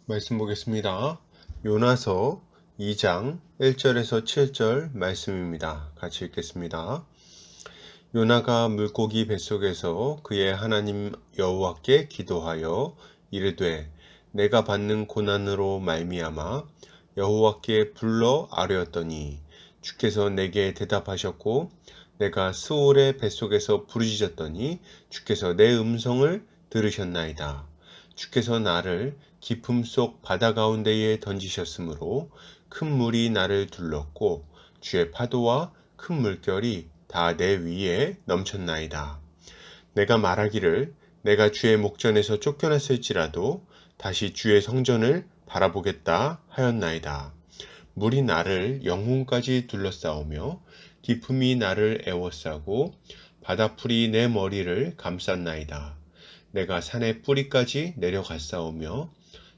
말씀 보겠습니다. 요나서 2장 1절에서 7절 말씀입니다. 같이 읽겠습니다. 요나가 물고기 뱃속에서 그의 하나님 여호와께 기도하여 이르되 내가 받는 고난으로 말미암아 여호와께 불러 아뢰었더니 주께서 내게 대답하셨고 내가 스올의 뱃속에서 부르짖었더니 주께서 내 음성을 들으셨나이다. 주께서 나를 깊음 속 바다 가운데에 던지셨으므로 큰 물이 나를 둘렀고 주의 파도와 큰 물결이 다 내 위에 넘쳤나이다. 내가 말하기를 내가 주의 목전에서 쫓겨났을지라도 다시 주의 성전을 바라보겠다 하였나이다. 물이 나를 영혼까지 둘러싸우며 깊음이 나를 애워싸고 바다풀이 내 머리를 감쌌나이다. 내가 산의 뿌리까지 내려갔사오며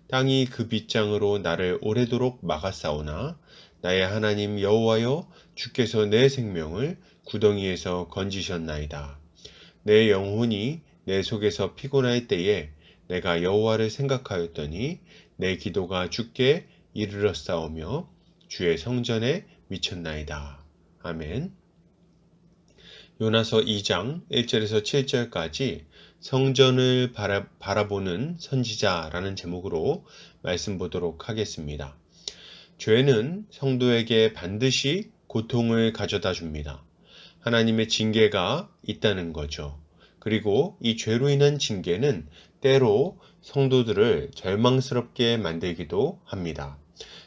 땅이 그 빗장으로 나를 오래도록 막았사오나 나의 하나님 여호와여 주께서 내 생명을 구덩이에서 건지셨나이다. 내 영혼이 내 속에서 피곤할 때에 내가 여호와를 생각하였더니 내 기도가 주께 이르렀사오며 주의 성전에 미쳤나이다. 아멘. 요나서 2장 1절에서 7절까지 성전을 바라보는 선지자라는 제목으로 말씀 보도록 하겠습니다. 죄는 성도에게 반드시 고통을 가져다 줍니다. 하나님의 징계가 있다는 거죠. 그리고 이 죄로 인한 징계는 때로 성도들을 절망스럽게 만들기도 합니다.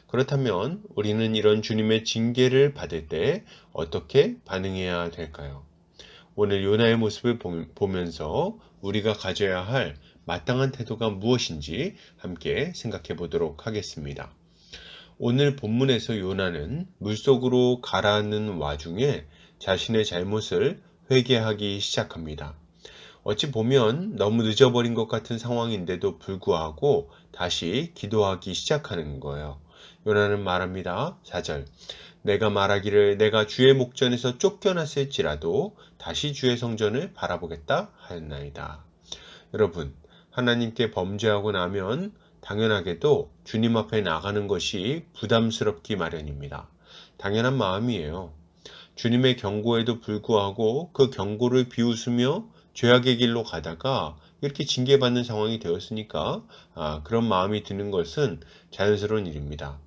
그렇다면 우리는 이런 주님의 징계를 받을 때 어떻게 반응해야 될까요? 오늘 요나의 모습을 보면서 우리가 가져야 할 마땅한 태도가 무엇인지 함께 생각해 보도록 하겠습니다. 오늘 본문에서 요나는 물속으로 가라앉는 와중에 자신의 잘못을 회개하기 시작합니다. 어찌 보면 너무 늦어버린 것 같은 상황인데도 불구하고 다시 기도하기 시작하는 거예요. 요나는 말합니다. 4절. 내가 말하기를 내가 주의 목전에서 쫓겨났을지라도 다시 주의 성전을 바라보겠다 하였나이다. 여러분, 하나님께 범죄하고 나면 당연하게도 주님 앞에 나가는 것이 부담스럽기 마련입니다. 당연한 마음이에요. 주님의 경고에도 불구하고 그 경고를 비웃으며 죄악의 길로 가다가 이렇게 징계받는 상황이 되었으니까 그런 마음이 드는 것은 자연스러운 일입니다.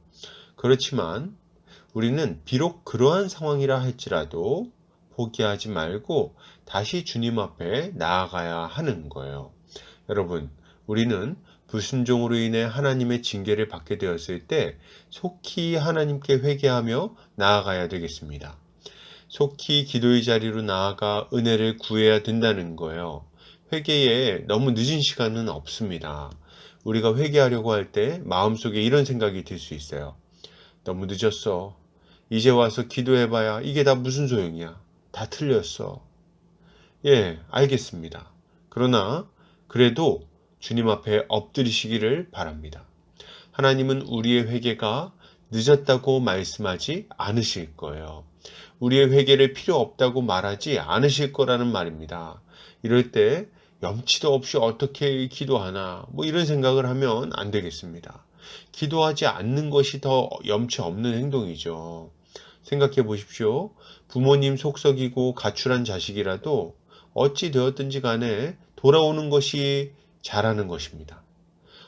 그렇지만 우리는 비록 그러한 상황이라 할지라도 포기하지 말고 다시 주님 앞에 나아가야 하는 거예요. 여러분, 우리는 불순종으로 인해 하나님의 징계를 받게 되었을 때 속히 하나님께 회개하며 나아가야 되겠습니다. 속히 기도의 자리로 나아가 은혜를 구해야 된다는 거예요. 회개에 너무 늦은 시간은 없습니다. 우리가 회개하려고 할 때 마음속에 이런 생각이 들 수 있어요. 너무 늦었어. 이제 와서 기도해봐야 이게 다 무슨 소용이야. 다 틀렸어. 예, 알겠습니다. 그러나 그래도 주님 앞에 엎드리시기를 바랍니다. 하나님은 우리의 회개가 늦었다고 말씀하지 않으실 거예요. 우리의 회개를 필요 없다고 말하지 않으실 거라는 말입니다. 이럴 때 염치도 없이 어떻게 기도하나 이런 생각을 하면 안 되겠습니다. 기도하지 않는 것이 더 염치 없는 행동이죠. 생각해 보십시오. 부모님 속썩이고 가출한 자식이라도 어찌 되었든지 간에 돌아오는 것이 잘하는 것입니다.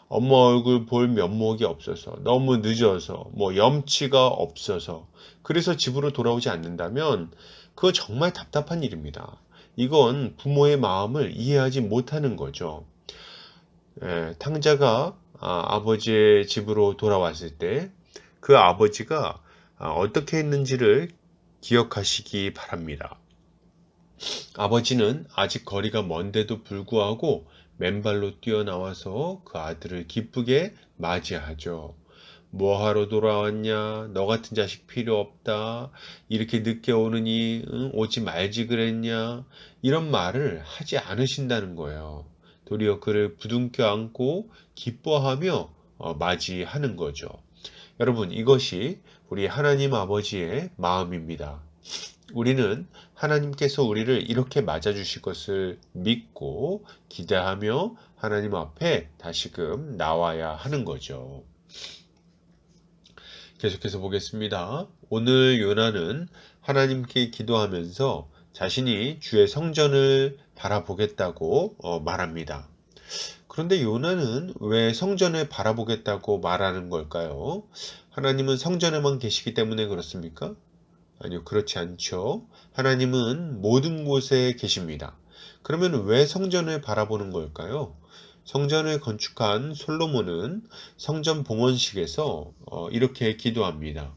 엄마 얼굴 볼 면목이 없어서 너무 늦어서 염치가 없어서 그래서 집으로 돌아오지 않는다면 그거 정말 답답한 일입니다. 이건 부모의 마음을 이해하지 못하는 거죠. 탕자가 아버지의 집으로 돌아왔을 때 그 아버지가 어떻게 했는지를 기억하시기 바랍니다. 아버지는 아직 거리가 먼데도 불구하고 맨발로 뛰어나와서 그 아들을 기쁘게 맞이하죠. 뭐하러 돌아왔냐? 너 같은 자식 필요 없다. 이렇게 늦게 오느니 오지 말지 그랬냐? 이런 말을 하지 않으신다는 거예요. 도리어 그를 부둥켜 안고 기뻐하며 맞이하는 거죠. 여러분, 이것이 우리 하나님 아버지의 마음입니다. 우리는 하나님께서 우리를 이렇게 맞아주실 것을 믿고 기대하며 하나님 앞에 다시금 나와야 하는 거죠. 계속해서 보겠습니다. 오늘 요나는 하나님께 기도하면서 자신이 주의 성전을 바라보겠다고 말합니다. 그런데 요나는 왜 성전을 바라보겠다고 말하는 걸까요? 하나님은 성전에만 계시기 때문에 그렇습니까? 아니요, 그렇지 않죠. 하나님은 모든 곳에 계십니다. 그러면 왜 성전을 바라보는 걸까요? 성전을 건축한 솔로몬은 성전 봉헌식에서 이렇게 기도합니다.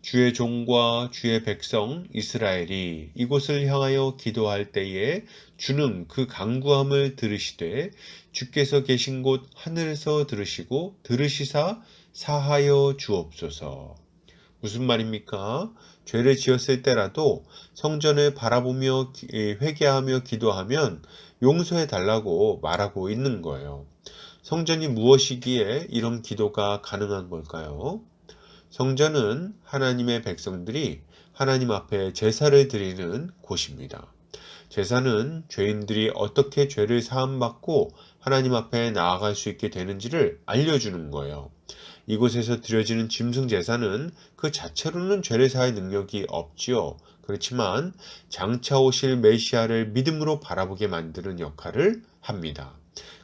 주의 종과 주의 백성 이스라엘이 이곳을 향하여 기도할 때에 주는 그 간구함을 들으시되 주께서 계신 곳 하늘에서 들으시고 들으시사 사하여 주옵소서. 무슨 말입니까? 죄를 지었을 때라도 성전을 바라보며 회개하며 기도하면 용서해 달라고 말하고 있는 거예요. 성전이 무엇이기에 이런 기도가 가능한 걸까요? 성전은 하나님의 백성들이 하나님 앞에 제사를 드리는 곳입니다. 제사는 죄인들이 어떻게 죄를 사함받고 하나님 앞에 나아갈 수 있게 되는지를 알려주는 거예요. 이곳에서 드려지는 짐승 제사는 그 자체로는 죄를 사할 능력이 없지요. 그렇지만 장차 오실 메시아를 믿음으로 바라보게 만드는 역할을 합니다.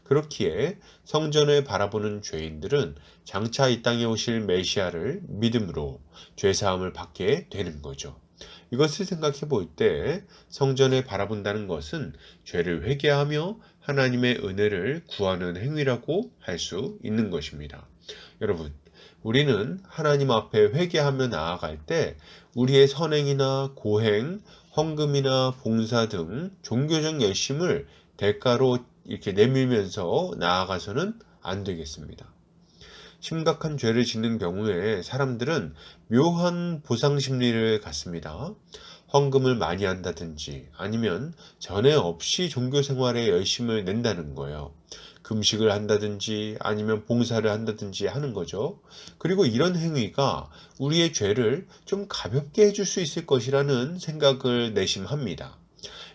그렇기에 성전을 바라보는 죄인들은 장차 이 땅에 오실 메시아를 믿음으로 죄사함을 받게 되는 거죠. 이것을 생각해 볼 때 성전을 바라본다는 것은 죄를 회개하며 하나님의 은혜를 구하는 행위라고 할 수 있는 것입니다. 여러분, 우리는 하나님 앞에 회개하며 나아갈 때 우리의 선행이나 고행, 헌금이나 봉사 등 종교적 열심을 대가로 이렇게 내밀면서 나아가서는 안 되겠습니다. 심각한 죄를 짓는 경우에 사람들은 묘한 보상 심리를 갖습니다. 헌금을 많이 한다든지 아니면 전에 없이 종교 생활에 열심을 낸다는 거예요. 금식을 한다든지 아니면 봉사를 한다든지 하는 거죠. 그리고 이런 행위가 우리의 죄를 좀 가볍게 해줄 수 있을 것이라는 생각을 내심합니다.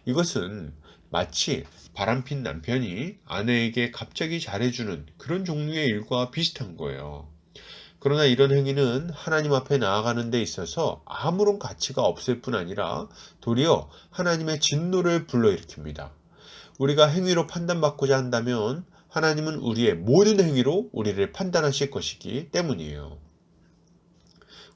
이것은 마치 바람핀 남편이 아내에게 갑자기 잘해주는 그런 종류의 일과 비슷한 거예요. 그러나 이런 행위는 하나님 앞에 나아가는 데 있어서 아무런 가치가 없을 뿐 아니라 도리어 하나님의 진노를 불러일으킵니다. 우리가 행위로 판단받고자 한다면 하나님은 우리의 모든 행위로 우리를 판단하실 것이기 때문이에요.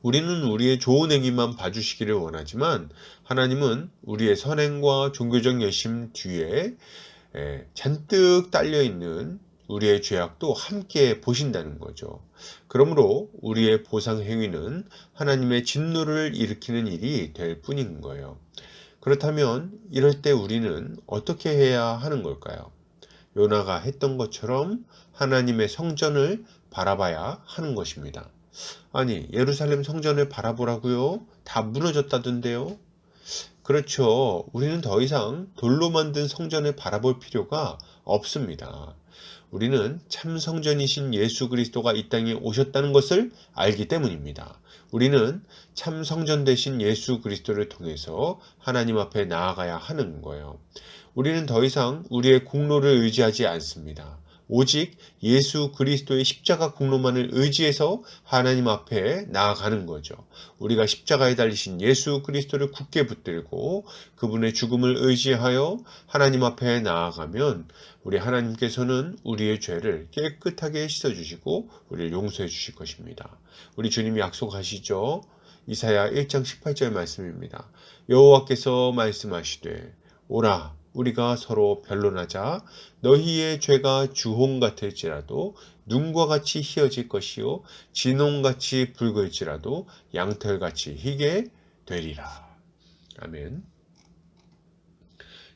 우리는 우리의 좋은 행위만 봐주시기를 원하지만 하나님은 우리의 선행과 종교적 열심 뒤에 잔뜩 딸려있는 우리의 죄악도 함께 보신다는 거죠. 그러므로 우리의 보상 행위는 하나님의 진노를 일으키는 일이 될 뿐인 거예요. 그렇다면 이럴 때 우리는 어떻게 해야 하는 걸까요? 요나가 했던 것처럼 하나님의 성전을 바라봐야 하는 것입니다. 아니, 예루살렘 성전을 바라보라고요? 다 무너졌다던데요? 그렇죠. 우리는 더 이상 돌로 만든 성전을 바라볼 필요가 없습니다. 우리는 참 성전이신 예수 그리스도가 이 땅에 오셨다는 것을 알기 때문입니다. 우리는 참 성전 되신 예수 그리스도를 통해서 하나님 앞에 나아가야 하는 거예요. 우리는 더 이상 우리의 공로를 의지하지 않습니다. 오직 예수 그리스도의 십자가 공로만을 의지해서 하나님 앞에 나아가는 거죠. 우리가 십자가에 달리신 예수 그리스도를 굳게 붙들고 그분의 죽음을 의지하여 하나님 앞에 나아가면 우리 하나님께서는 우리의 죄를 깨끗하게 씻어주시고 우리를 용서해 주실 것입니다. 우리 주님이 약속하시죠. 이사야 1장 18절 말씀입니다. 여호와께서 말씀하시되 오라 우리가 서로 변론하자. 너희의 죄가 주홍 같을지라도 눈과 같이 희어질 것이요 진홍같이 붉을지라도 양털같이 희게 되리라. 아멘.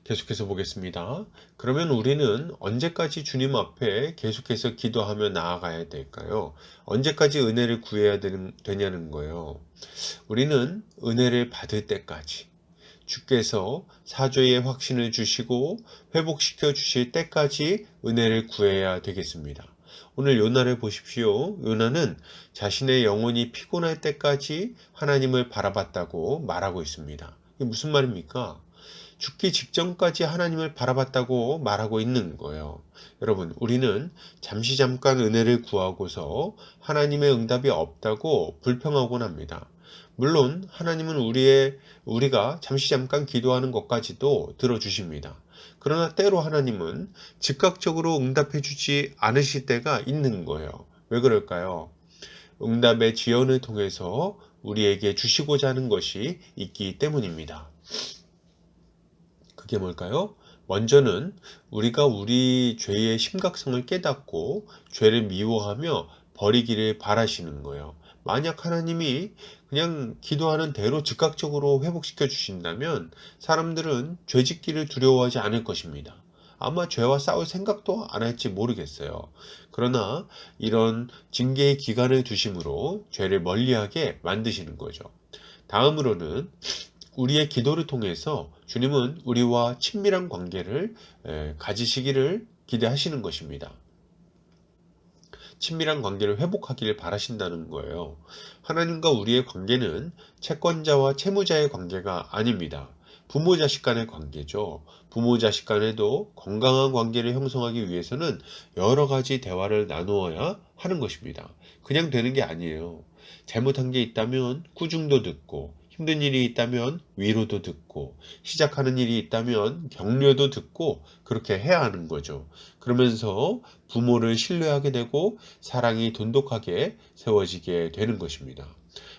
계속해서 보겠습니다. 그러면 우리는 언제까지 주님 앞에 계속해서 기도하며 나아가야 될까요? 언제까지 은혜를 구해야 되냐는 거예요. 우리는 은혜를 받을 때까지 주께서 사죄의 확신을 주시고 회복시켜 주실 때까지 은혜를 구해야 되겠습니다. 오늘 요나를 보십시오. 요나는 자신의 영혼이 피곤할 때까지 하나님을 바라봤다고 말하고 있습니다. 이게 무슨 말입니까? 죽기 직전까지 하나님을 바라봤다고 말하고 있는 거예요. 여러분, 우리는 잠시 잠깐 은혜를 구하고서 하나님의 응답이 없다고 불평하곤 합니다. 물론 하나님은 우리가 잠시 잠깐 기도하는 것까지도 들어주십니다. 그러나 때로 하나님은 즉각적으로 응답해 주지 않으실 때가 있는 거예요. 왜 그럴까요? 응답의 지연을 통해서 우리에게 주시고자 하는 것이 있기 때문입니다. 그게 뭘까요? 먼저는 우리가 우리 죄의 심각성을 깨닫고 죄를 미워하며 버리기를 바라시는 거예요. 만약 하나님이 그냥 기도하는 대로 즉각적으로 회복시켜 주신다면 사람들은 죄 짓기를 두려워하지 않을 것입니다. 아마 죄와 싸울 생각도 안 할지 모르겠어요. 그러나 이런 징계의 기간을 두심으로 죄를 멀리하게 만드시는 거죠. 다음으로는 우리의 기도를 통해서 주님은 우리와 친밀한 관계를 가지시기를 기대하시는 것입니다. 친밀한 관계를 회복하기를 바라신다는 거예요. 하나님과 우리의 관계는 채권자와 채무자의 관계가 아닙니다. 부모 자식 간의 관계죠. 부모 자식 간에도 건강한 관계를 형성하기 위해서는 여러 가지 대화를 나누어야 하는 것입니다. 그냥 되는 게 아니에요. 잘못한 게 있다면 꾸중도 듣고, 힘든 일이 있다면 위로도 듣고, 시작하는 일이 있다면 격려도 듣고, 그렇게 해야 하는 거죠. 그러면서 부모를 신뢰하게 되고 사랑이 돈독하게 세워지게 되는 것입니다.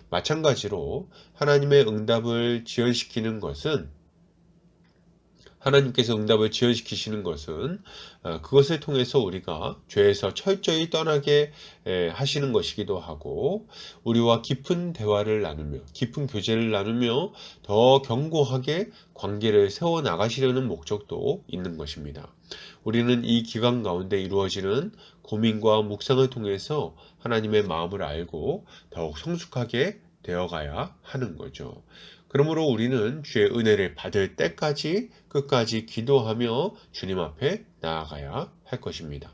마찬가지로 하나님께서 응답을 지연시키시는 것은 그것을 통해서 우리가 죄에서 철저히 떠나게 하시는 것이기도 하고, 우리와 깊은 대화를 나누며 깊은 교제를 나누며 더 견고하게 관계를 세워 나가시려는 목적도 있는 것입니다. 우리는 이 기간 가운데 이루어지는 고민과 묵상을 통해서 하나님의 마음을 알고 더욱 성숙하게 되어가야 하는 거죠. 그러므로 우리는 주의 은혜를 받을 때까지 끝까지 기도하며 주님 앞에 나아가야 할 것입니다.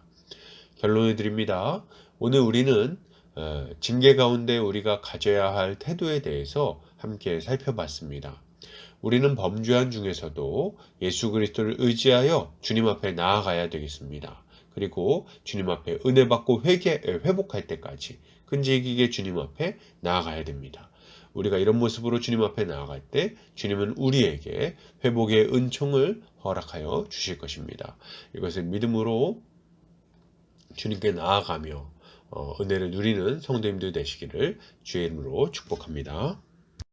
결론을 드립니다. 오늘 우리는 징계 가운데 우리가 가져야 할 태도에 대해서 함께 살펴봤습니다. 우리는 범죄한 중에서도 예수 그리스도를 의지하여 주님 앞에 나아가야 되겠습니다. 그리고 주님 앞에 은혜 받고 회복할 때까지 끈질기게 주님 앞에 나아가야 됩니다. 우리가 이런 모습으로 주님 앞에 나아갈 때 주님은 우리에게 회복의 은총을 허락하여 주실 것입니다. 이것을 믿음으로 주님께 나아가며 은혜를 누리는 성도님들 되시기를 주의 이름으로 축복합니다.